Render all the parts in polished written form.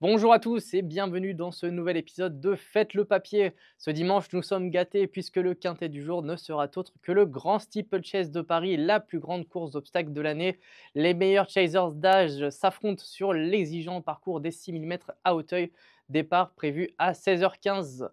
Bonjour à tous et bienvenue dans ce nouvel épisode de Faites le papier. Ce dimanche, nous sommes gâtés puisque le quintet du jour ne sera autre que le Grand Steeplechase de Paris, la plus grande course d'obstacles de l'année. Les meilleurs chasers d'âge s'affrontent sur l'exigeant parcours des 6 000 mètres à Hauteuil, départ prévu à 16h15.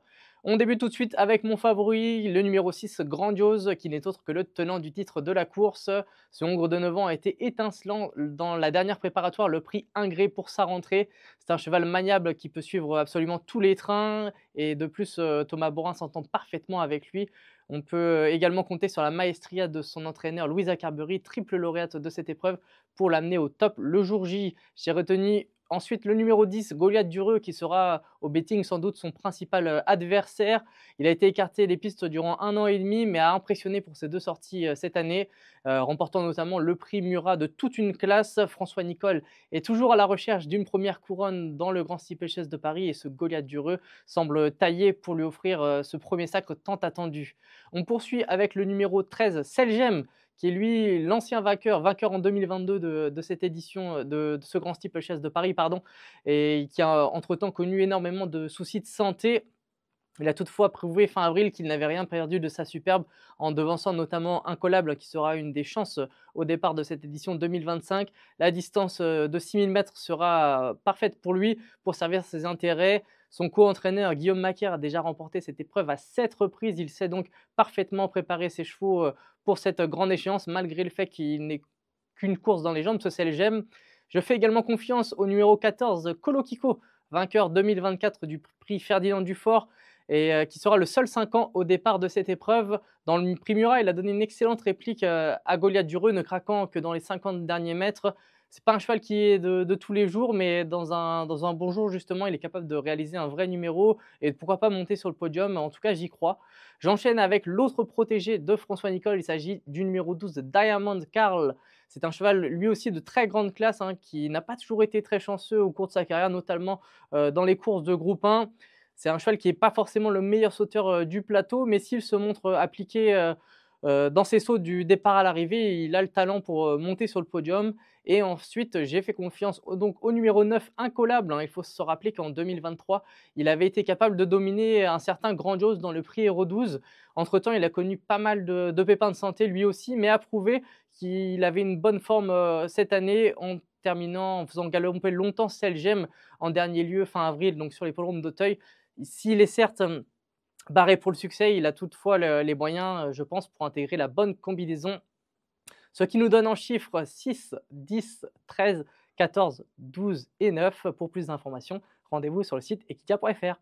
On débute tout de suite avec mon favori, le numéro 6, Grandiose, qui n'est autre que le tenant du titre de la course. Ce Hongre de 9 ans a été étincelant dans la dernière préparatoire, le prix Ingré pour sa rentrée. C'est un cheval maniable qui peut suivre absolument tous les trains et de plus, Thomas Borin s'entend parfaitement avec lui. On peut également compter sur la maestria de son entraîneur Louisa Carberry, triple lauréate de cette épreuve, pour l'amener au top le jour J. J'ai retenu ensuite le numéro 10, Goliath Dureux, qui sera au betting sans doute son principal adversaire. Il a été écarté des pistes durant 1 an et demi, mais a impressionné pour ses 2 sorties cette année, remportant notamment le prix Murat de toute une classe. François Nicole est toujours à la recherche d'une première couronne dans le Grand Steeplechase de Paris et ce Goliath Dureux semble taillé pour lui offrir ce premier sacre tant attendu. On poursuit avec le numéro 13, Selgem, qui est lui l'ancien vainqueur en 2022 de cette édition de ce Grand Steeplechase de Paris, pardon, et qui a entre-temps connu énormément de soucis de santé. Il a toutefois prouvé fin avril qu'il n'avait rien perdu de sa superbe en devançant notamment Incollable qui sera une des chances au départ de cette édition 2025. La distance de 6 000 mètres sera parfaite pour lui pour servir ses intérêts. Son co-entraîneur Guillaume Macaire a déjà remporté cette épreuve à 7 reprises. Il sait donc parfaitement préparer ses chevaux pour cette grande échéance malgré le fait qu'il n'ait qu'une course dans les jambes, ce c'est le j'aime. Je fais également confiance au numéro 14, Colo Kiko, vainqueur 2024 du prix Ferdinand Dufort et qui sera le seul 5 ans au départ de cette épreuve. Dans le prix Murat, il a donné une excellente réplique à Goliath Dureux, ne craquant que dans les 50 derniers mètres. C'est pas un cheval qui est de tous les jours, mais dans un bon jour, justement, il est capable de réaliser un vrai numéro et pourquoi pas monter sur le podium. En tout cas, j'y crois. J'enchaîne avec l'autre protégé de François Nicole. Il s'agit du numéro 12, Diamond Carl. C'est un cheval, lui aussi, de très grande classe, hein, qui n'a pas toujours été très chanceux au cours de sa carrière, notamment dans les courses de groupe 1. C'est un cheval qui n'est pas forcément le meilleur sauteur du plateau, mais s'il se montre appliqué dans ses sauts du départ à l'arrivée, il a le talent pour monter sur le podium. Et ensuite, j'ai fait confiance donc, au numéro 9, Incollable, hein. Il faut se rappeler qu'en 2023, il avait été capable de dominer un certain Grandiose dans le prix Héros 12. Entre-temps, il a connu pas mal de pépins de santé lui aussi, mais a prouvé qu'il avait une bonne forme cette année en terminant, en faisant galoper longtemps Selgem en dernier lieu fin avril, donc sur les l'hippodrome d'Auteuil. S'il est certes barré pour le succès, il a toutefois les moyens, je pense, pour intégrer la bonne combinaison. Ce qui nous donne en chiffres 6, 10, 13, 14, 12 et 9. Pour plus d'informations, rendez-vous sur le site equidia.fr.